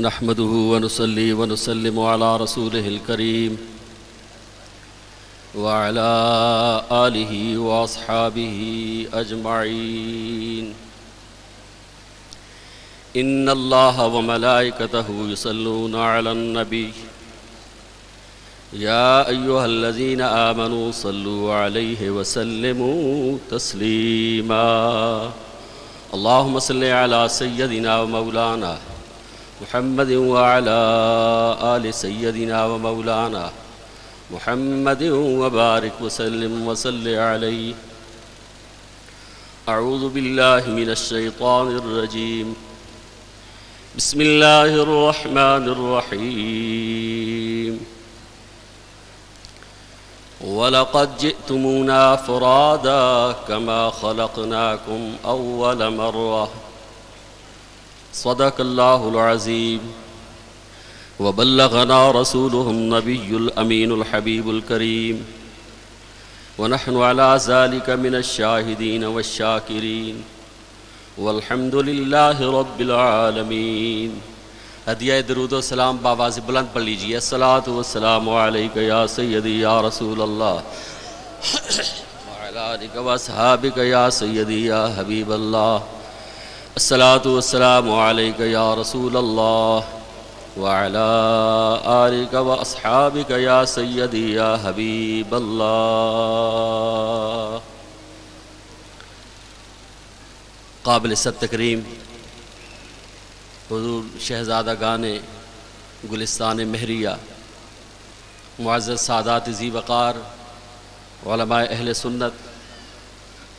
نحمده ونصلي ونسلم على رسوله الكريم وعلى آله وأصحابه أجمعين. إن الله وملائكته يصلون على النبي يا أيها الذين آمنوا صلوا عليه وسلموا تسليما. اللهم صل على سيدنا ومولانا محمد وعلى آل سيدنا ومولانا محمد وبارك وسلم وصل عليه. أعوذ بالله من الشيطان الرجيم. بسم الله الرحمن الرحيم. وَلَقَدْ جِئْتُمُونَا فُرَادًا كَمَا خَلَقْنَاكُمْ أَوَّلَ مَرَّةٍ. صدق الله العظيم. وبلغنا رسوله النبي الأمين الحبيب الكريم ونحن على ذلك من الشاهدين والشاكرين والحمد لله رب العالمين. ہدیہ درود و سلام بآواز بلند پڑھ لیجیے. الصلاۃ والسلام علیک یا سیدی یا رسول اللہ وعلی آلک و اصحابک یا سیدی یا حبیب اللہ. الصلاۃ والسلام علیک یا رسول اللہ وعلی آلک و اصحابک یا سیدی یا حبیب اللہ. قابل صد تکریم حضور شہزادہ گانے گلستان مہریہ، معزز سادات ذی وقار، علماء اہل سنت،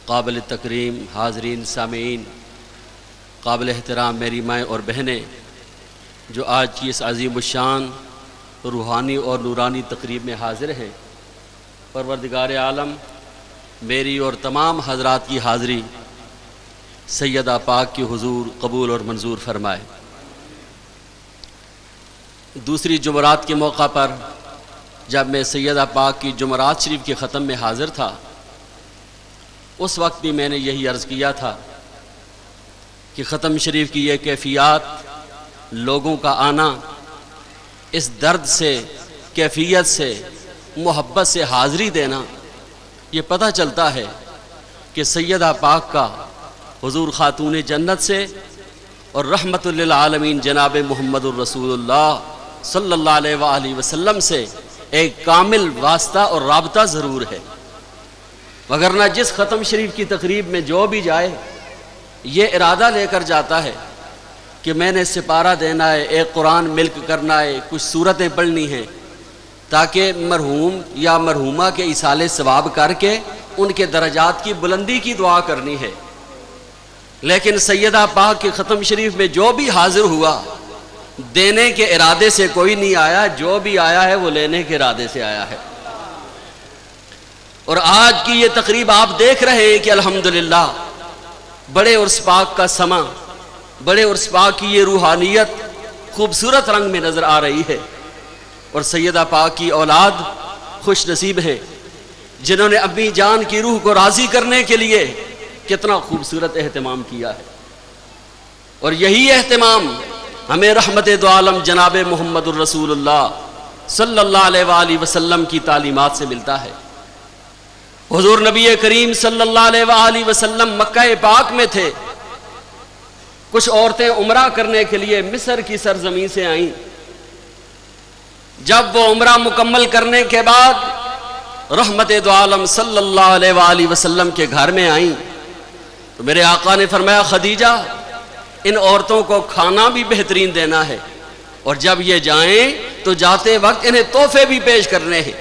قابل تکریم حاضرین سامعین، قابل احترام میری مائیں اور بہنیں جو آج کی اس عظیم الشان روحانی اور نورانی تقریب میں حاضر ہیں، پروردگار عالم میری اور تمام حضرات کی حاضری سیدہ پاک کی حضور قبول اور منظور فرمائے. دوسری جمعرات کے موقع پر جب میں سیدہ پاک کی جمعرات شریف کے ختم میں حاضر تھا، اس وقت بھی میں نے یہی عرض کیا تھا کہ ختم شریف کی یہ کیفیات، لوگوں کا آنا، اس درد سے، کیفیت سے، محبت سے حاضری دینا، یہ پتہ چلتا ہے کہ سیدہ پاک کا حضور خاتون جنت سے اور رحمت للعالمین جناب محمد الرسول اللہ صلی اللہ علیہ وآلہ وسلم سے ایک کامل واسطہ اور رابطہ ضرور ہے. وگرنہ جس ختم شریف کی تقریب میں جو بھی جائے یہ ارادہ لے کر جاتا ہے کہ میں نے سپارہ دینا ہے، ایک قرآن ملک کرنا ہے، کچھ سورتیں پڑھنی ہیں تاکہ مرحوم یا مرحومہ کے ایصال ثواب کر کے ان کے درجات کی بلندی کی دعا کرنی ہے. لیکن سیدہ پاک کے ختم شریف میں جو بھی حاضر ہوا دینے کے ارادے سے کوئی نہیں آیا، جو بھی آیا ہے وہ لینے کے ارادے سے آیا ہے. اور آج کی یہ تقریب آپ دیکھ رہے ہیں کہ الحمدللہ بڑے عرس پاک کا سما، بڑے عرس پاک کی یہ روحانیت خوبصورت رنگ میں نظر آ رہی ہے. اور سیدہ پاک کی اولاد خوش نصیب ہے جنہوں نے اپنی جان کی روح کو راضی کرنے کے لیے کتنا خوبصورت اہتمام کیا ہے. اور یہی اہتمام ہمیں رحمت دو عالم جناب محمد الرسول اللہ صلی اللہ علیہ وآلہ وسلم کی تعلیمات سے ملتا ہے. حضور نبی کریم صلی اللہ علیہ وآلہ وسلم مکہ پاک میں تھے. کچھ عورتیں عمرہ کرنے کے لیے مصر کی سرزمین سے آئیں. جب وہ عمرہ مکمل کرنے کے بعد رحمت دو عالم صلی اللہ علیہ وآلہ وسلم کے گھر میں آئیں تو میرے آقا نے فرمایا خدیجہ ان عورتوں کو کھانا بھی بہترین دینا ہے، اور جب یہ جائیں تو جاتے وقت انہیں تحفے بھی پیش کرنے ہیں.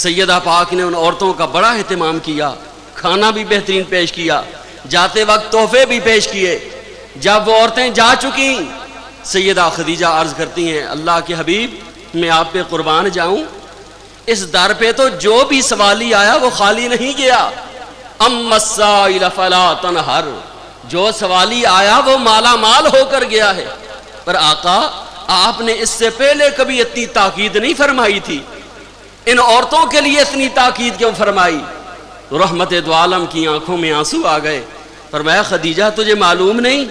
سیدہ پاک نے ان عورتوں کا بڑا اہتمام کیا، کھانا بھی بہترین پیش کیا، جاتے وقت تحفے بھی پیش کیے. جب وہ عورتیں جا چکیں سیدہ خدیجہ عرض کرتی ہیں اللہ کے حبیب میں آپ پہ قربان جاؤں، اس در پہ تو جو بھی سوالی آیا وہ خالی نہیں گیا. اما السائل فلا تنہر، جو سوالی آیا وہ مالا مال ہو کر گیا ہے. پر آقا آپ نے اس سے پہلے کبھی اتنی تاکید نہیں فرمائی تھی، ان عورتوں کے لیے اتنی تاکید کیوں فرمائی؟ تو رحمت دو عالم کی آنکھوں میں آنسو آ گئے. فرمایا خدیجہ تجھے معلوم نہیں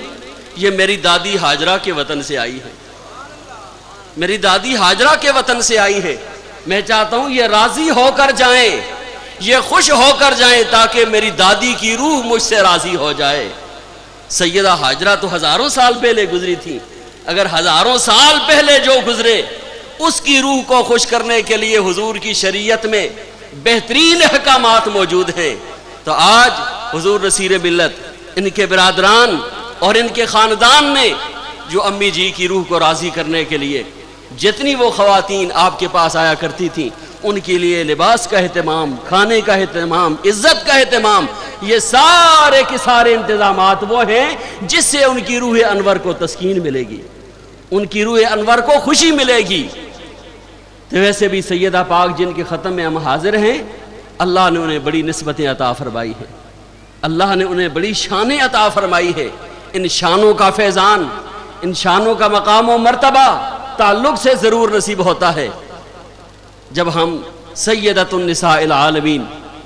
یہ میری دادی ہاجرہ کے وطن سے آئی ہے. میری دادی ہاجرہ کے وطن سے آئی ہے، میں چاہتا ہوں یہ راضی ہو کر جائیں، یہ خوش ہو کر جائیں تاکہ میری دادی کی روح مجھ سے راضی ہو جائے۔ سیدہ ہاجرہ تو ہزاروں سال پہلے گزری تھی، اگر ہزاروں سال پہلے جو گزرے اس کی روح کو خوش کرنے کے لیے حضور کی شریعت میں بہترین احکامات موجود ہیں، تو آج حضور نصیر ملت، ان کے برادران اور ان کے خاندان نے جو امی جی کی روح کو راضی کرنے کے لیے جتنی وہ خواتین آپ کے پاس آیا کرتی تھیں، ان کے لیے لباس کا اہتمام، کھانے کا اہتمام، عزت کا اہتمام، یہ سارے کے سارے انتظامات وہ ہیں جس سے ان کی روح انور کو تسکین ملے گی، ان کی روح انور کو خوشی ملے گی۔ تو ویسے بھی سیدہ پاک جن کے ختم میں ہم حاضر ہیں، اللہ نے انہیں بڑی نسبتیں عطا فرمائی ہیں، اللہ نے انہیں بڑی شانیں عطا فرمائی ہے۔ ان شانوں کا فیضان، ان شانوں کا مقام و مرتبہ تعلق سے ضرور نصیب ہوتا ہے۔ جب ہم سیدۃ النساء العالمین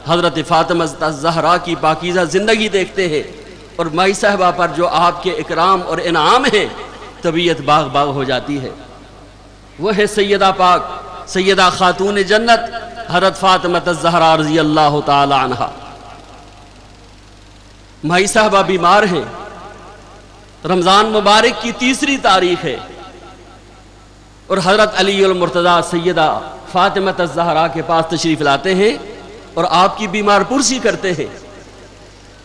حضرت فاطمہ الزہرا کی پاکیزہ زندگی دیکھتے ہیں اور مائی صاحبہ پر جو آپ کے اکرام اور انعام ہیں، طبیعت باغ باغ ہو جاتی ہے۔ وہ ہے سیدہ پاک، سیدہ خاتون جنت حضرت فاطمہ الزہرا رضی اللہ تعالی عنہا۔ مائی صاحبہ بیمار ہیں، رمضان مبارک کی 3 تاریخ ہے، اور حضرت علی المرتضیٰ سیدہ فاطمہ الزہرا کے پاس تشریف لاتے ہیں اور آپ کی بیمار پرسی کرتے ہیں۔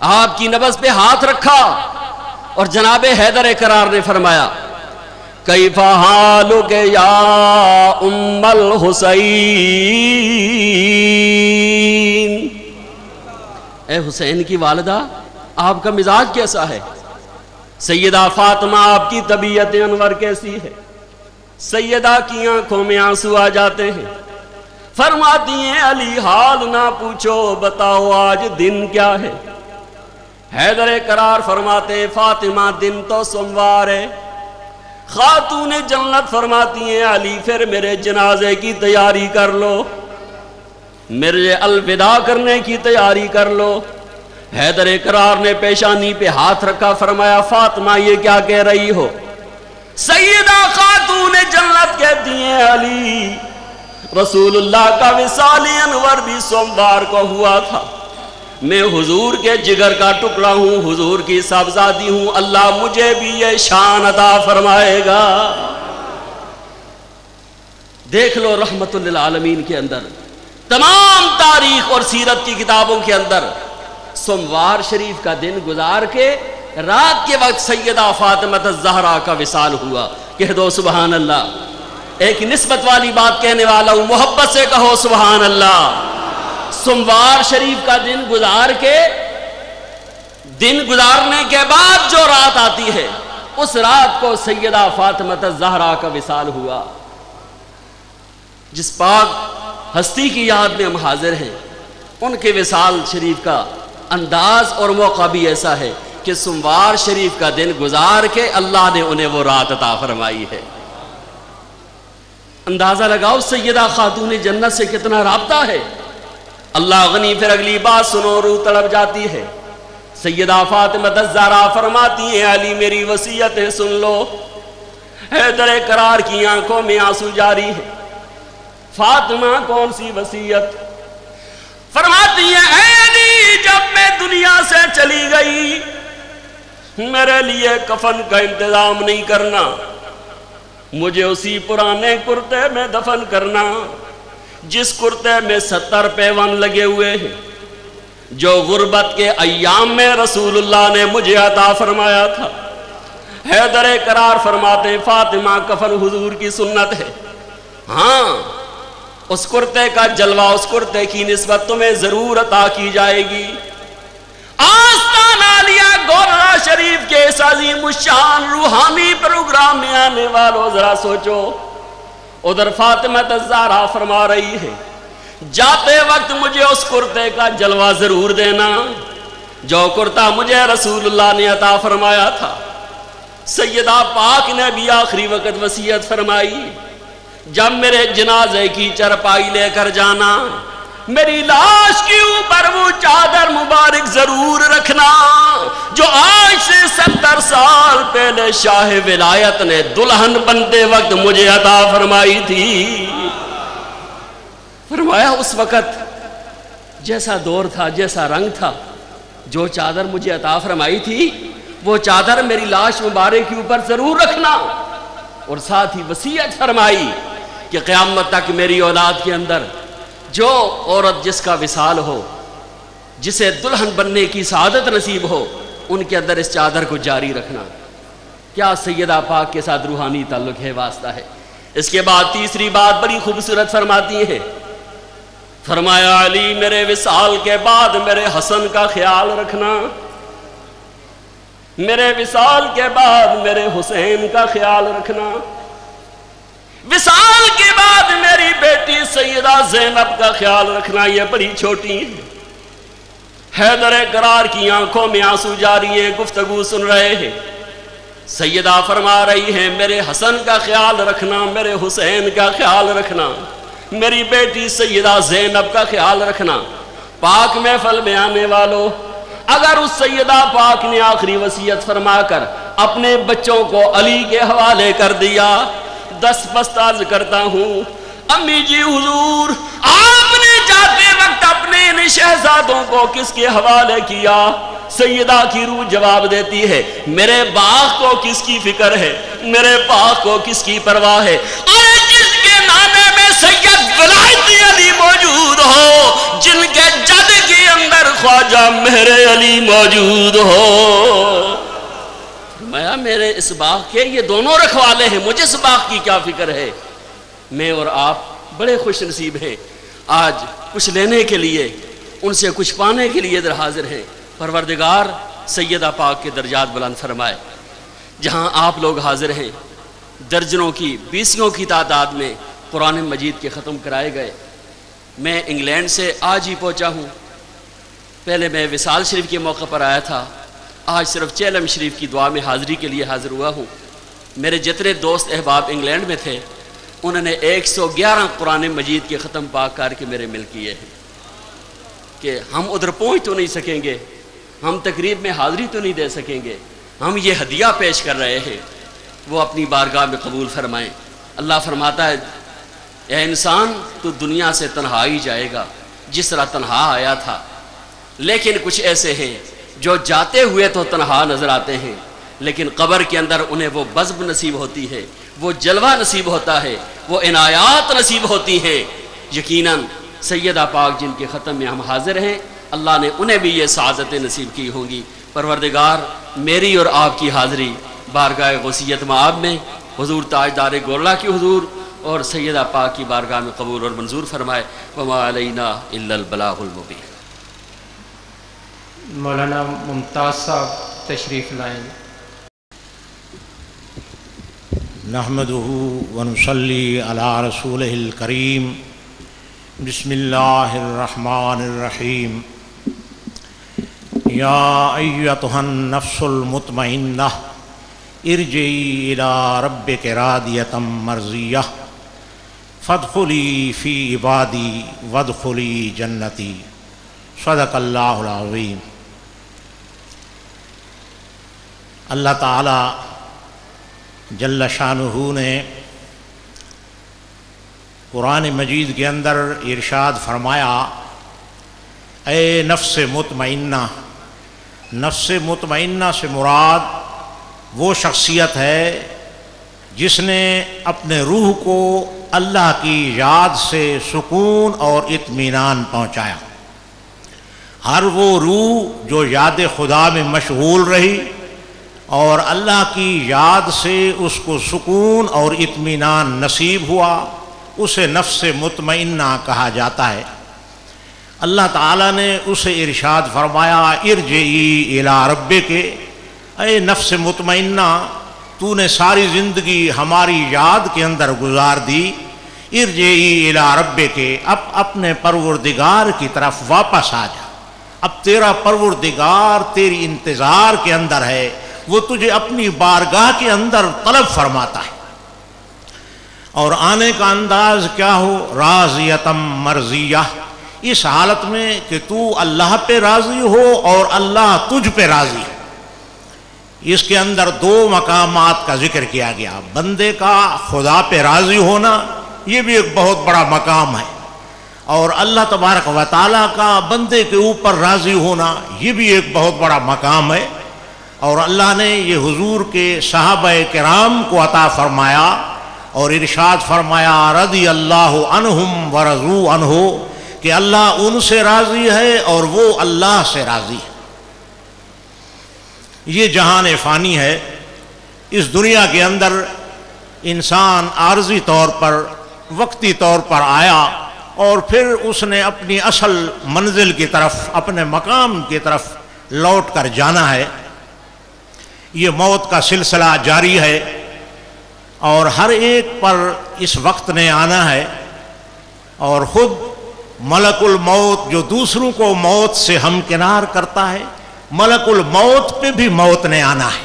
آپ کی نبض پہ ہاتھ رکھا اور جناب حیدر کرار نے فرمایا، کیف حالک یا ام الحسین، اے حسین کی والدہ آپ کا مزاج کیسا ہے؟ سیدہ فاطمہ آپ کی طبیعت انور کیسی ہے؟ سیدہ کی آنکھوں میں آنسو آ جاتے ہیں، فرماتی ہیں علی حال نہ پوچھو، بتاؤ آج دن کیا ہے؟ حیدر کرار فرماتے ہیں فاطمہ دن تو سوموار ہے۔ خاتون جنت فرماتی ہیں علی پھر میرے جنازے کی تیاری کر لو، میرے الوداع کرنے کی تیاری کر لو۔ حیدر کرار نے پیشانی پہ ہاتھ رکھا، فرمایا فاطمہ یہ کیا کہہ رہی ہو؟ سیدہ خاتون جنت کہتی ہیں علی رسول اللہ کا وصال انور بھی سوموار کو ہوا تھا، میں حضور کے جگر کا ٹکڑا ہوں، حضور کی صاحبزادی ہوں، اللہ مجھے بھی یہ شان عطا فرمائے گا۔ دیکھ لو رحمت للعالمین کے اندر، تمام تاریخ اور سیرت کی کتابوں کے اندر سوموار شریف کا دن گزار کے رات کے وقت سیدہ فاطمہ الزہرا کا وصال ہوا۔ کہہ دو سبحان اللہ۔ ایک نسبت والی بات کہنے والا ہوں، محبت سے کہو سبحان اللہ۔ سوموار شریف کا دن گزار کے، دن گزارنے کے بعد جو رات آتی ہے، اس رات کو سیدہ فاطمہ الزہرا کا وصال ہوا۔ جس پاک ہستی کی یاد میں ہم حاضر ہیں، ان کے وصال شریف کا انداز اور موقع بھی ایسا ہے کہ سوموار شریف کا دن گزار کے اللہ نے انہیں وہ رات عطا فرمائی ہے۔ اندازہ لگاؤ سیدہ خاتون جنت سے کتنا رابطہ ہے۔ اللہ غنی، پھر اگلی بات سنو، روح تڑپ جاتی ہے۔ سیدہ فاطمہ الزہرا فرماتی ہیں علی میری وصیت ہے سن لو۔ حیدر کرار کی آنکھوں میں آنسو جاری ہے۔ فاطمہ کون سی وصیت؟ فرماتی ہیں اے علی جب میں دنیا سے چلی گئی میرے لیے کفن کا انتظام نہیں کرنا، مجھے اسی پرانے کرتے میں دفن کرنا جس کرتے میں 70 پیون لگے ہوئے ہیں، جو غربت کے ایام میں رسول اللہ نے مجھے عطا فرمایا تھا۔ حیدر کرار فرماتے ہیں فاطمہ کفن حضور کی سنت ہے، ہاں اس کرتے کا جلوہ، اس کرتے کی نسبت تمہیں ضرور عطا کی جائے گی۔ آستان عالیہ گورا شریف کے اس عظیم الشان روحانی پروگرام میں آنے والوں ذرا سوچو، ادھر فاطمہ الزہرا فرما رہی ہے جاتے وقت مجھے اس کرتے کا جلوہ ضرور دینا جو کرتا مجھے رسول اللہ نے عطا فرمایا تھا۔ سیدہ پاک نے بھی آخری وقت وصیت فرمائی جب میرے جنازے کی چرپائی لے کر جانا میری لاش کے اوپر وہ چادر مبارک ضرور رکھنا جو آج سے 70 سال پہلے میرے شاہ ولایت نے دلہن بنتے وقت مجھے عطا فرمائی تھی۔ فرمایا اس وقت جیسا دور تھا، جیسا رنگ تھا، جو چادر مجھے عطا فرمائی تھی وہ چادر میری لاش مبارک کے اوپر ضرور رکھنا، اور ساتھ ہی وصیت فرمائی کہ قیامت تک میری اولاد کے اندر جو عورت جس کا وصال ہو، جسے دلہن بننے کی سعادت نصیب ہو، ان کے اندر اس چادر کو جاری رکھنا۔ کیا سیدہ پاک کے ساتھ روحانی تعلق ہے، واسطہ ہے۔ اس کے بعد تیسری بات بڑی خوبصورت فرماتی ہیں، فرمایا علی میرے وصال کے بعد میرے حسن کا خیال رکھنا، میرے وصال کے بعد میرے حسین کا خیال رکھنا، وصال کے بعد میری بیٹی سیدہ زینب کا خیال رکھنا۔ یہ بڑی چھوٹی حیدر قرار کی آنکھوں میں آنسو جاری ہے، گفتگو سن رہے ہیں۔ سیدہ فرما رہی ہیں میرے حسن کا خیال رکھنا، میرے حسین کا خیال رکھنا، میری بیٹی سیدہ زینب کا خیال رکھنا۔ پاک محفل میں آنے والوں، اگر اس سیدہ پاک نے آخری وصیت فرما کر اپنے بچوں کو علی کے حوالے کر دیا، دست عرض کرتا ہوں امی جی حضور آپ نے جاتے وقت اپنے ان شہزادوں کو کس کے حوالے کیا؟ سیدہ کی روح جواب دیتی ہے میرے باغ کو کس کی فکر ہے، میرے باغ کو کس کی پرواہ ہے، اور جس کے نانے میں سید ولایت علی موجود ہو، جن کے جد کے اندر خواجہ مہر علی موجود ہو۔ میرے اس باغ کے یہ دونوں رکھوالے ہیں، مجھے اس باغ کی کیا فکر ہے؟ میں اور آپ بڑے خوش نصیب ہیں، آج کچھ لینے کے لیے، ان سے کچھ پانے کے لیے ادھر حاضر ہیں۔ پروردگار سیدہ پاک کے درجات بلند فرمائے۔ جہاں آپ لوگ حاضر ہیں، درجنوں کی، بیسیوں کی تعداد میں قرآن مجید کے ختم کرائے گئے۔ میں انگلینڈ سے آج ہی پہنچا ہوں، پہلے میں وصال شریف کے موقع پر آیا تھا، آج صرف چیلم شریف کی دعا میں حاضری کے لیے حاضر ہوا ہوں۔ میرے جتنے دوست احباب انگلینڈ میں تھے، انہوں نے 111 قرآن مجید کے ختم پاک کر کے میرے مل کیے ہیں کہ ہم ادھر پہنچ تو نہیں سکیں گے، ہم تقریب میں حاضری تو نہیں دے سکیں گے، ہم یہ ہدیہ پیش کر رہے ہیں، وہ اپنی بارگاہ میں قبول فرمائیں۔ اللہ فرماتا ہے اے انسان تو دنیا سے تنہا ہی جائے گا جس طرح تنہا آیا تھا، لیکن کچھ ایسے ہیں جو جاتے ہوئے تو تنہا نظر آتے ہیں، لیکن قبر کے اندر انہیں وہ بزم نصیب ہوتی ہے، وہ جلوہ نصیب ہوتا ہے، وہ عنایات نصیب ہوتی ہیں۔ یقیناً سیدہ پاک جن کے ختم میں ہم حاضر ہیں، اللہ نے انہیں بھی یہ سعادتیں نصیب کی ہوں گی۔ پروردگار میری اور آپ کی حاضری بارگاہ غوثیت مآب میں حضور تاجدار گولڑا کی حضور اور سیدہ پاک کی بارگاہ میں قبول اور منظور فرمائے۔ وما علینا الا البلاغ المبین۔ مولانا ممتاز صاحب تشریف لائیں۔ نحمده ونصلی علی رسولہ الکریم۔ بسم اللہ الرحمن الرحیم۔ یا ایتھا النفس المطمئنہ ارجعی الی ربک راضیۃ مرضیہ فادخلی فی عبادی وادخلی جنتی۔ صدق اللہ العظیم۔ اللہ تعالی جل شانہ نے قرآن مجید کے اندر ارشاد فرمایا اے نفس مطمئنہ۔ نفس مطمئنہ سے مراد وہ شخصیت ہے جس نے اپنے روح کو اللہ کی یاد سے سکون اور اطمینان پہنچایا۔ ہر وہ روح جو یاد خدا میں مشغول رہی اور اللہ کی یاد سے اس کو سکون اور اطمینان نصیب ہوا، اسے نفس مطمئنہ کہا جاتا ہے۔ اللہ تعالیٰ نے اسے ارشاد فرمایا ارجعی الی ربک، اے نفس مطمئنہ تو نے ساری زندگی ہماری یاد کے اندر گزار دی، ارجعی الی ربک، اب اپنے پروردگار کی طرف واپس آ جا۔ اب تیرا پروردگار تیری انتظار کے اندر ہے، وہ تجھے اپنی بارگاہ کے اندر طلب فرماتا ہے۔ اور آنے کا انداز کیا ہو؟ راضیۃ مرضیہ، اس حالت میں کہ تو اللہ پہ راضی ہو اور اللہ تجھ پہ راضی ہے۔ اس کے اندر دو مقامات کا ذکر کیا گیا. بندے کا خدا پہ راضی ہونا یہ بھی ایک بہت بڑا مقام ہے، اور اللہ تبارک و تعالیٰ کا بندے کے اوپر راضی ہونا یہ بھی ایک بہت بڑا مقام ہے. اور اللہ نے یہ حضور کے صحابہ کرام کو عطا فرمایا اور ارشاد فرمایا رضی اللہ عنہم ورضوا عنہ، کہ اللہ ان سے راضی ہے اور وہ اللہ سے راضی ہے. یہ جہان فانی ہے. اس دنیا کے اندر انسان عارضی طور پر وقتی طور پر آیا اور پھر اس نے اپنی اصل منزل کی طرف، اپنے مقام کی طرف لوٹ کر جانا ہے. یہ موت کا سلسلہ جاری ہے اور ہر ایک پر اس وقت نے آنا ہے. اور خود ملک الموت جو دوسروں کو موت سے ہمکنار کرتا ہے، ملک الموت پہ بھی موت نے آنا ہے،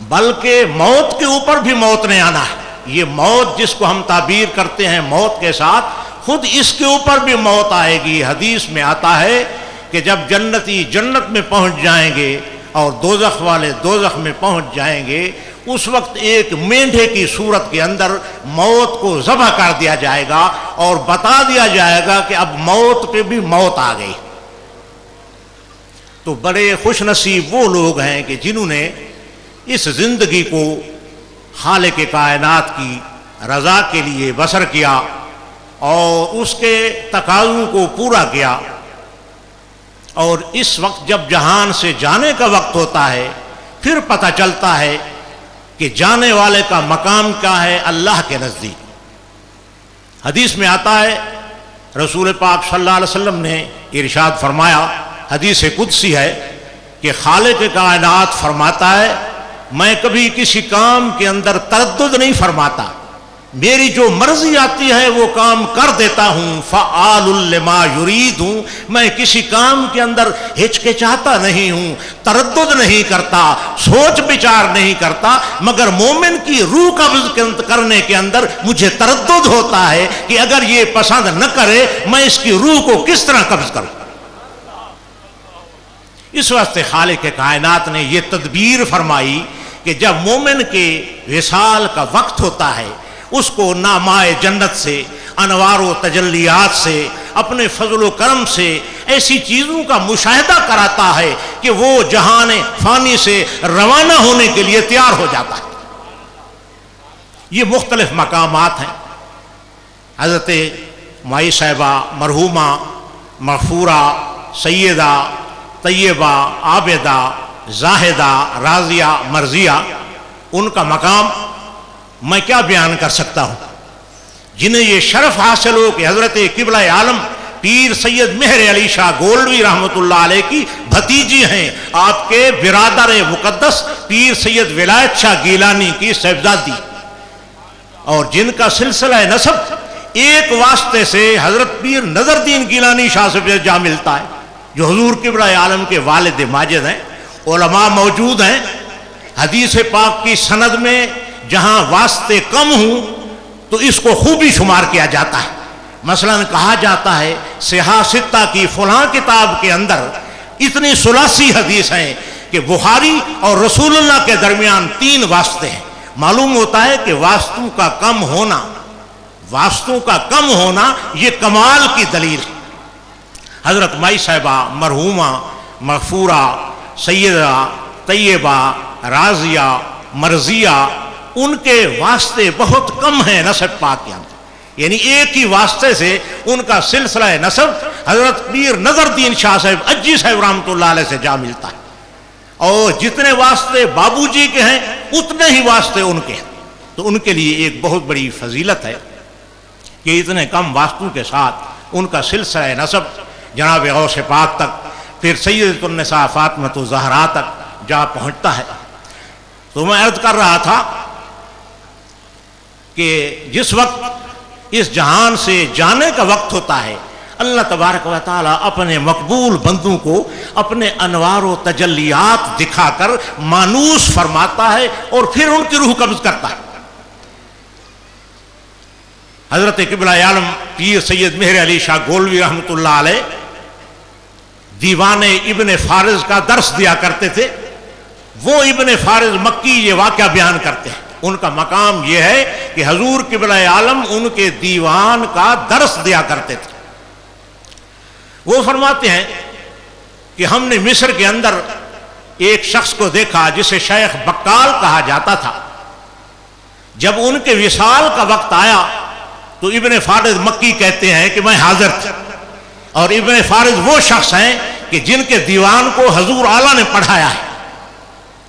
بلکہ موت کے اوپر بھی موت نے آنا ہے. یہ موت جس کو ہم تعبیر کرتے ہیں موت کے ساتھ، خود اس کے اوپر بھی موت آئے گی. حدیث میں آتا ہے کہ جب جنتی جنت میں پہنچ جائیں گے اور دوزخ والے دوزخ میں پہنچ جائیں گے، اس وقت ایک مینڈھے کی صورت کے اندر موت کو ذبح کر دیا جائے گا اور بتا دیا جائے گا کہ اب موت پہ بھی موت آ گئی. تو بڑے خوش نصیب وہ لوگ ہیں کہ جنہوں نے اس زندگی کو خالق کائنات کی رضا کے لیے بسر کیا اور اس کے تقاضوں کو پورا کیا. اور اس وقت جب جہان سے جانے کا وقت ہوتا ہے، پھر پتہ چلتا ہے کہ جانے والے کا مقام کیا ہے اللہ کے نزدیک. حدیث میں آتا ہے، رسول پاک صلی اللہ علیہ وسلم نے ارشاد فرمایا، حدیث قدسی ہے، کہ خالق کائنات فرماتا ہے میں کبھی کسی کام کے اندر تردد نہیں فرماتا، میری جو مرضی آتی ہے وہ کام کر دیتا ہوں. فعال لما یرید ہوں، میں کسی کام کے اندر ہچکچاتا نہیں ہوں، تردد نہیں کرتا، سوچ بچار نہیں کرتا. مگر مومن کی روح قبض کرنے کے اندر مجھے تردد ہوتا ہے کہ اگر یہ پسند نہ کرے میں اس کی روح کو کس طرح قبض کروں. اس واسطے خالق کائنات نے یہ تدبیر فرمائی کہ جب مومن کے وصال کا وقت ہوتا ہے، اس کو نامائے جنت سے، انوار و تجلیات سے، اپنے فضل و کرم سے ایسی چیزوں کا مشاہدہ کراتا ہے کہ وہ جہان فانی سے روانہ ہونے کے لیے تیار ہو جاتا ہے. یہ مختلف مقامات ہیں. حضرت مائی صاحبہ مرحومہ مغفورہ سیدہ طیبہ عابدہ زاہدہ راضیہ مرضیہ، ان کا مقام میں کیا بیان کر سکتا ہوں. جنہیں یہ شرف حاصل ہو کہ حضرت قبلہ عالم پیر سید مہر علی شاہ گولوی رحمۃ اللہ علیہ کی بھتیجی ہیں، آپ کے برادر مقدس پیر سید ولایت شاہ گیلانی کی صاحبزادی، اور جن کا سلسلہ نسب ایک واسطے سے حضرت پیر نظر الدین گیلانی شاہ سے جا ملتا ہے، جو حضور قبلہ عالم کے والد ماجد ہیں. علماء موجود ہیں. حدیث پاک کی سند میں جہاں واسطے کم ہوں تو اس کو خوبی شمار کیا جاتا ہے. مثلا کہا جاتا ہے صحاح ستہ کی فلاں کتاب کے اندر اتنی ثلاثی حدیث ہیں کہ بخاری اور رسول اللہ کے درمیان 3 واسطے ہیں. معلوم ہوتا ہے کہ واسطوں کا کم ہونا یہ کمال کی دلیل ہے. حضرت مائی صاحبہ مرحومہ مغفورہ سیدہ طیبہ راضیہ مرضیہ، ان کے واسطے بہت کم ہیں نسب پاک کے اندر. یعنی ایک ہی واسطے سے ان کا سلسلہ نسب حضرت پیر نظر الدین شاہ صاحب اجی صاحب رحمۃ اللہ علیہ سے جا ملتا ہے. اور جتنے واسطے بابو جی کے ہیں اتنے ہی واسطے ان کے ہیں. تو ان کے لیے ایک بہت بڑی فضیلت ہے کہ اتنے کم واسطوں کے ساتھ ان کا سلسلہ نسب جناب غوث پاک تک، پھر سیدۃ النساء فاطمۃ الزہرا تک جا پہنچتا ہے. تو میں عرض کر رہا تھا کہ جس وقت اس جہان سے جانے کا وقت ہوتا ہے، اللہ تبارک و تعالیٰ اپنے مقبول بندوں کو اپنے انوار و تجلیات دکھا کر مانوس فرماتا ہے اور پھر ان کی روح قبض کرتا ہے. حضرت قبلہ عالم پیر سید مہر علی شاہ گولوی رحمۃ اللہ علیہ دیوان ابن فارض کا درس دیا کرتے تھے. وہ ابن فارض مکی یہ واقعہ بیان کرتے ہیں. ان کا مقام یہ ہے کہ حضور قبلہ عالم ان کے دیوان کا درس دیا کرتے تھے. وہ فرماتے ہیں کہ ہم نے مصر کے اندر ایک شخص کو دیکھا جسے شیخ بقال کہا جاتا تھا. جب ان کے وصال کا وقت آیا تو ابن فارض مکی کہتے ہیں کہ میں حاضر تھا. اور ابن فارض وہ شخص ہیں کہ جن کے دیوان کو حضور اعلیٰ نے پڑھایا ہے.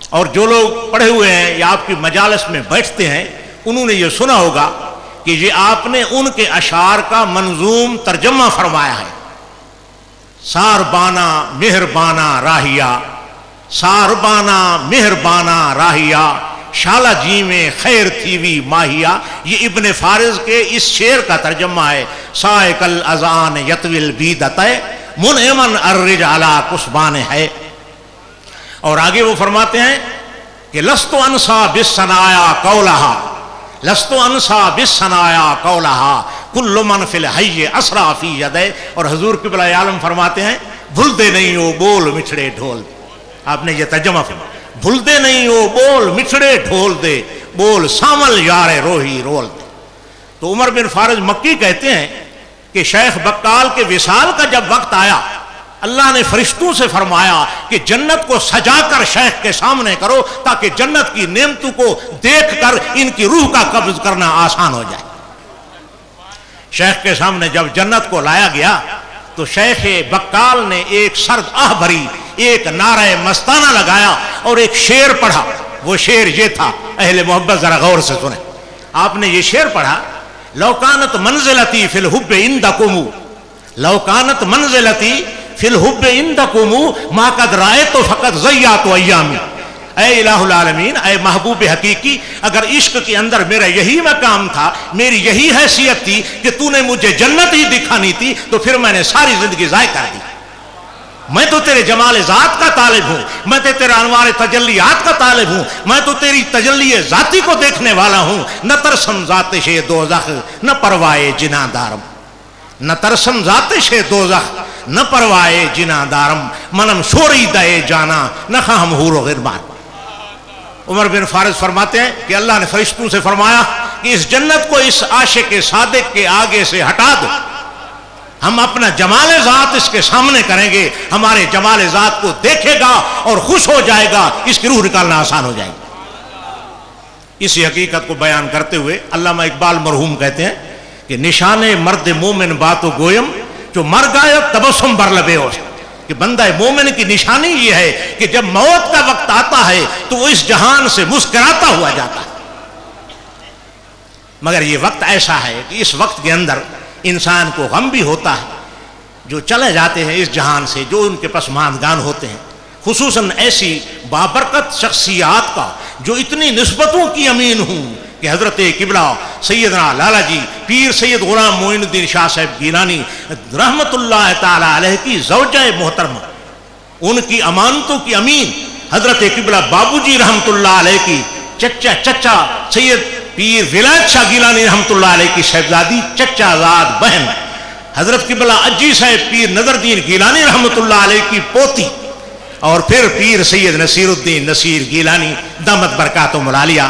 اور جو لوگ پڑھے ہوئے ہیں یا آپ کی مجالس میں بیٹھتے ہیں انہوں نے یہ سنا ہوگا کہ یہ آپ نے ان کے اشعار کا منظوم ترجمہ فرمایا ہے. ساربانہ مہربانہ راہیا، ساربانہ مہربانہ راہیا، شالہ جی میں خیر تھیوی ماہیا. یہ ابن فارض کے اس شعر کا ترجمہ ہے. سائق الاذان یطویل بیدتہ منعمن الرج علی کسبان ہے. اور آگے وہ فرماتے ہیں کہ لست انسا بالثنایا قولہا، لست انسا بالثنایا قولہا کل من فی الحی اسرا فی یدہ. اور حضور قبلہ عالم فرماتے ہیں بھول دے نہیں ہو بول مچھڑے ڈھول. آپ نے یہ ترجمہ فرمایا بھول دے نہیں ہو بول مچھڑے ڈھول دے، بول سامل یار روحی رول دے. تو عمر بن فارض مکی کہتے ہیں کہ شیخ بقال کے وصال کا جب وقت آیا اللہ نے فرشتوں سے فرمایا کہ جنت کو سجا کر شیخ کے سامنے کرو تاکہ جنت کی نعمتوں کو دیکھ کر ان کی روح کا قبض کرنا آسان ہو جائے. شیخ کے سامنے جب جنت کو لایا گیا تو شیخ بقال نے ایک سرد آہ بھری ایک نعرہ مستانہ لگایا اور ایک شعر پڑھا. وہ شعر یہ تھا، اہل محبت ذرا غور سے سنیں. آپ نے یہ شعر پڑھا لو کانت منزلتی فی الحب عندکم، لو کانت منزلتی فی الحب عندکم ما قد رأیت فقط ضیعت ایامی. اے الہ العالمین، اے محبوب حقیقی، اگر عشق کے اندر میرا یہی مقام تھا، میری یہی حیثیت تھی کہ تو نے مجھے جنت ہی دکھانی تھی تو پھر میں نے ساری زندگی ضائع کر دی. میں تو تیرے جمال ذات کا طالب ہوں، میں تو تیرے انوار تجلیات کا طالب ہوں، میں تو تیری تجلی ذاتی کو دیکھنے والا ہوں. نہ ترسم ذات شے دوزخ نہ پروائے جناں دارم، نہ ترسم ذات شے دوزخ نہ پروائے جناں دارم، منم شوری دے جانا نہ خواہم حور و غربان. عمر بن فارض فرماتے ہیں کہ اللہ نے فرشتوں سے فرمایا کہ اس جنت کو اس عاشق صادق کے آگے سے ہٹا دو. ہم اپنا جمال ذات اس کے سامنے کریں گے، ہمارے جمال ذات کو دیکھے گا اور خوش ہو جائے گا، اس کی روح نکالنا آسان ہو جائے گی. اسی حقیقت کو بیان کرتے ہوئے علامہ اقبال مرحوم کہتے ہیں کہ نشان مرد مومن بات و گویم جو مر گایا تبسم بر لبے ہو. کہ بندہ مومن کی نشانی یہ ہے کہ جب موت کا وقت آتا ہے تو وہ اس جہان سے مسکراتا ہوا جاتا ہے. مگر یہ وقت ایسا ہے کہ اس وقت کے اندر انسان کو غم بھی ہوتا ہے. جو چلے جاتے ہیں اس جہان سے، جو ان کے پسماندگان ہوتے ہیں، خصوصاً ایسی بابرکت شخصیات کا جو اتنی نسبتوں کی امین ہوں کہ حضرت قبلہ سیدنا لالا جی پیر سید غلام معین الدین شاہ صاحب گیلانی رحمت اللہ تعالی علیہ کی زوجہ محترمہ، ان کی امانتوں کی امین حضرت قبلہ بابو جی رحمت اللہ علیہ کی چچا سید پیر ولایت شاہ گیلانی رحمت اللہ علیہ کی صاحبزادی چچا زاد بہن حضرت قبلہ اجی صاحب پیر نظر الدین گیلانی رحمت اللہ علیہ کی پوتی، اور پھر پیر سید نصیر الدین نصیر گیلانی دامت برکاتہم العالیہ،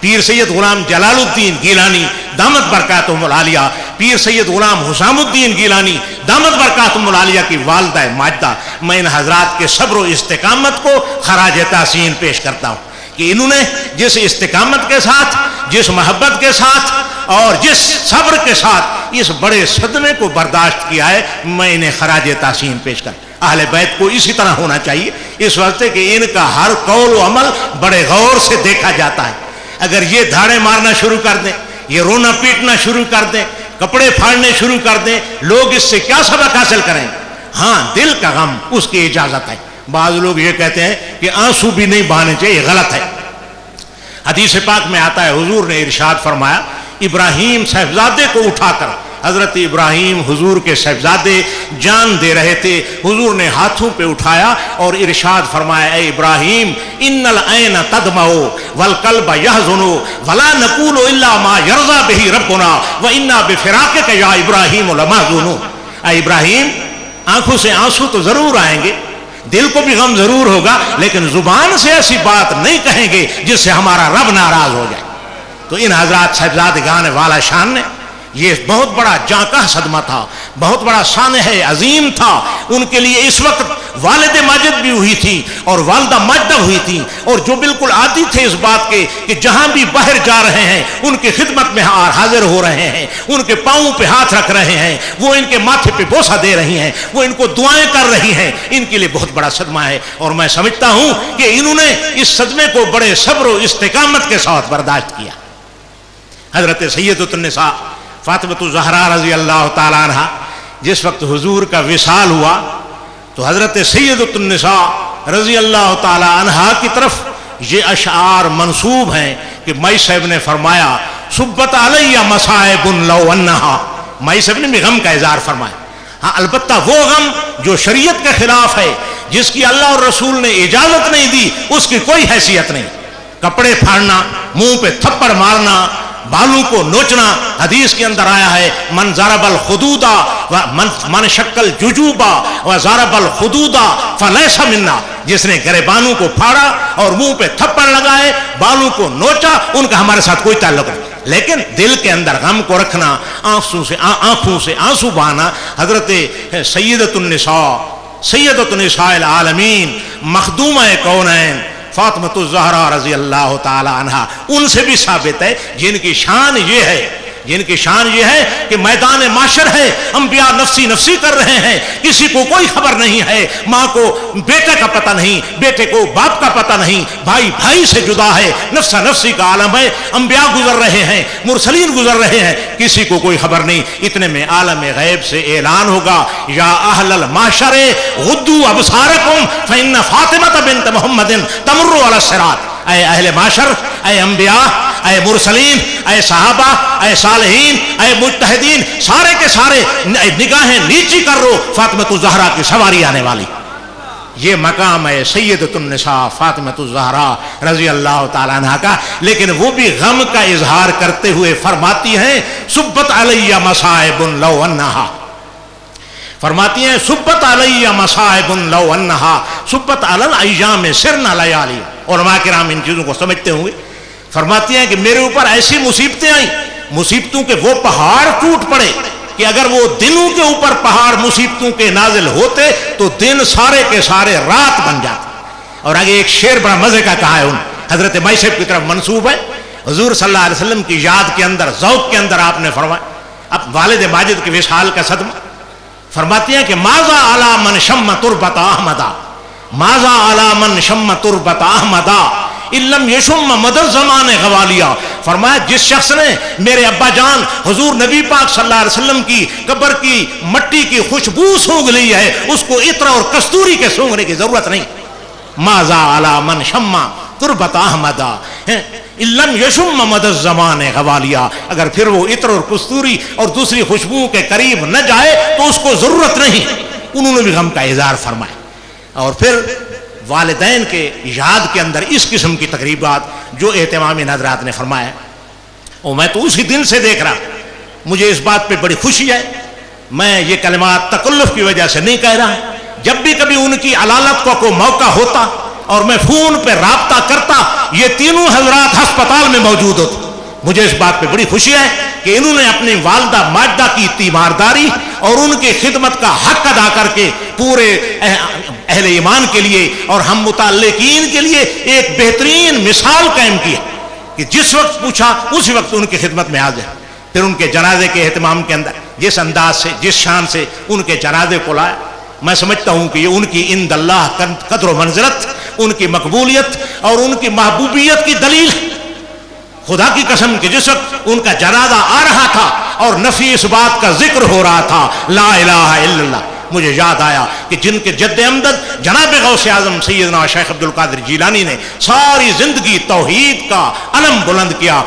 پیر سید غلام جلال الدین گیلانی دامت برکاتہم العالیہ، پیر سید غلام حسام الدین گیلانی دامت برکاتہم العالیہ کی والدہ ماجدہ. میں ان حضرات کے صبر و استقامت کو خراج تحسین پیش کرتا ہوں کہ انہوں نے جس استقامت کے ساتھ، جس محبت کے ساتھ اور جس صبر کے ساتھ اس بڑے صدمے کو برداشت کیا ہے، میں انہیں خراج تحسین پیش کرتا ہوں. اہل بیت کو اسی طرح ہونا چاہیے، اس واسطے کہ ان کا ہر قول و عمل بڑے غور سے دیکھا جاتا ہے. اگر یہ دھاڑے مارنا شروع کر دیں، یہ رونا پیٹنا شروع کر دیں، کپڑے پھاڑنے شروع کر دیں، لوگ اس سے کیا سبق حاصل کریں؟ ہاں، دل کا غم اس کی اجازت ہے. بعض لوگ یہ کہتے ہیں کہ آنسو بھی نہیں بہانے چاہیے، یہ غلط ہے. حدیث پاک میں آتا ہے حضور نے ارشاد فرمایا ابراہیم صاحبزادے کو اٹھا کر، حضرت ابراہیم حضور کے صاحبزادے جان دے رہے تھے، حضور نے ہاتھوں پہ اٹھایا اور ارشاد فرمایا اے ابراہیم ان العین تدمع والقلب یحزن ولا نقول الا ما یرضى به ربنا وانا بفراقك یا ابراہیم لمحزونون. اے ابراہیم، آنکھوں سے آنسو تو ضرور آئیں گے دل کو بھی غم ضرور ہوگا لیکن زبان سے ایسی بات نہیں کہیں گے جس سے ہمارا رب ناراض ہو جائے۔ تو ان حضرات صاحبزادگان والا شان نے یہ بہت بڑا جانکہ صدمہ تھا، بہت بڑا سانحہ عظیم تھا ان کے لیے۔ اس وقت والد ماجد بھی ہوئی تھی اور والدہ ماجدہ ہوئی تھی، اور جو بالکل عادی تھے اس بات کے کہ جہاں بھی باہر جا رہے ہیں ان کی خدمت میں حاضر ہو رہے ہیں، ان کے پاؤں پہ ہاتھ رکھ رہے ہیں، وہ ان کے ماتھے پہ بوسہ دے رہی ہیں، وہ ان کو دعائیں کر رہی ہیں، ان کے لیے بہت بڑا صدمہ ہے۔ اور میں سمجھتا ہوں کہ انہوں نے اس صدمے کو بڑے صبر و استقامت کے ساتھ برداشت کیا۔ حضرت سیدۃ النساء فاطمہ الزہرا رضی اللہ تعالیٰ عنہ جس وقت حضور کا وصال ہوا تو حضرت سیدۃ النساء رضی اللہ تعالیٰ عنہ کی طرف یہ اشعار منسوب ہیں کہ مائی صاحب نے فرمایا صبت علیہ مصائب لو انہا، مائی صاحب نے بھی غم کا اظہار فرمایا۔ ہاں البتہ وہ غم جو شریعت کے خلاف ہے، جس کی اللہ اور رسول نے اجازت نہیں دی، اس کی کوئی حیثیت نہیں۔ کپڑے پھاڑنا، منہ پہ تھپڑ مارنا، بالوں کو نوچنا، حدیث کے اندر آیا ہے من ضرب الخدودا من شکل ججوبا و ضرب الخدودا فلیس منا، جس نے گریبانوں کو پھاڑا اور منہ پہ تھپڑ لگائے، بالوں کو نوچا، ان کا ہمارے ساتھ کوئی تعلق نہیں۔ لیکن دل کے اندر غم کو رکھنا، آنکھوں سے آنسو بہانا، حضرت سیدۃ النساء العالمین مخدومہ کونین فاطمہ الزہرا رضی اللہ تعالی عنہ ان سے بھی ثابت ہے جن کی شان یہ ہے کہ میدان معاشر ہے، انبیاء نفسی نفسی کر رہے ہیں، کسی کو کوئی خبر نہیں ہے، ماں کو بیٹے کا پتہ نہیں، بیٹے کو باپ کا پتہ نہیں، بھائی بھائی سے جدا ہے، نفسا نفسی کا عالم ہے، انبیاء گزر رہے ہیں، مرسلین گزر رہے ہیں، کسی کو کوئی خبر نہیں۔ اتنے میں عالم غیب سے اعلان ہوگا یا اہل المعشر غضوا ابصارکم فإن فاطمہ بنت محمد تمر علی الصراط۔ اے اہل معاشر، اے انبیاء، اے مرسلین، اے صحابہ، اے صالحین، اے مجتہدین، سارے کے سارے نگاہیں نیچی کر رو، فاطمہ الزہرا کی سواری آنے والی۔ یہ مقام ہے سیدۃ النساء فاطمہ الزہرا رضی اللہ تعالیٰ عنہ کا۔ لیکن وہ بھی غم کا اظہار کرتے ہوئے فرماتی ہیں صبت علیہ مصائب لو انہا، فرماتی ہیں صبت علیہ مصائب لو انہا صبت علی الایام سرنا لیالی۔ علماء کرام ان چیزوں کو سمجھتے ہوں گے۔ فرماتی ہیں کہ میرے اوپر ایسی مصیبتیں آئیں، مصیبتوں کے وہ پہاڑ ٹوٹ پڑے کہ اگر وہ دنوں کے اوپر پہاڑ مصیبتوں کے نازل ہوتے تو دن سارے کے سارے رات بن جاتے۔ اور آگے ایک شعر بڑا مزے کا کہا ہے ان حضرت مائی صاحب کی طرف منسوب ہے، حضور صلی اللہ علیہ وسلم کی یاد کے اندر، ذوق کے اندر آپ نے فرمایا، اب والد ماجد کے وصال کا صدمہ، فرماتی ہیں کہ ماذا علی من شم تربت احمدا، ماذا علی من شم تربت احمدا علم یشم مدر زمان غوالیا۔ فرمایا جس شخص نے میرے ابا جان حضور نبی پاک صلی اللہ علیہ وسلم کی قبر کی مٹی کی خوشبو سونگ لی ہے، اس کو عطر اور کستوری کے سونگنے کی ضرورت نہیں۔ ماذا علی من شم تربت احمدا علم یشم مدر زمان غوالیا، اگر پھر وہ عطر اور کستوری اور دوسری خوشبو کے قریب نہ جائے تو اس کو ضرورت نہیں۔ انہوں نے بھی غم کا اظہار فرمایا۔ اور پھر والدین کے یاد کے اندر اس قسم کی تقریبات جو اہتمامی حضرات نے فرمایا، اور میں تو اسی دن سے دیکھ رہا، مجھے اس بات پہ بڑی خوشی ہے، میں یہ کلمات تکلف کی وجہ سے نہیں کہہ رہا، جب بھی کبھی ان کی علالت کو کوئی موقع ہوتا اور میں فون پہ رابطہ کرتا، یہ تینوں حضرات ہسپتال میں موجود ہوتے، مجھے اس بات پہ بڑی خوشی ہے کہ انہوں نے اپنی والدہ ماجدہ کی تیمارداری اور ان کی خدمت کا حق ادا کر کے پورے اہل ایمان کے لیے اور ہم متعلقین کے لیے ایک بہترین مثال قائم کی ہے کہ جس وقت پوچھا اسی وقت ان کی خدمت میں حاضر۔ پھر ان کے جنازے کے اہتمام کے اندر جس انداز سے، جس شان سے ان کے جنازے کو لایا، میں سمجھتا ہوں کہ یہ ان کی عند اللہ قدر و منزلت، ان کی مقبولیت اور ان کی محبوبیت کی دلیل ہے۔ خدا کی قسم کہ جس وقت ان کا جنازہ آ رہا تھا اور نفی اس بات کا ذکر ہو رہا تھا لا الہ الا اللہ، مجھے یاد آیا کہ جن کے جد امجد جناب غوث اعظم سیدنا شیخ عبد القادر جیلانی نے ساری زندگی توحید کا علم بلند کیا،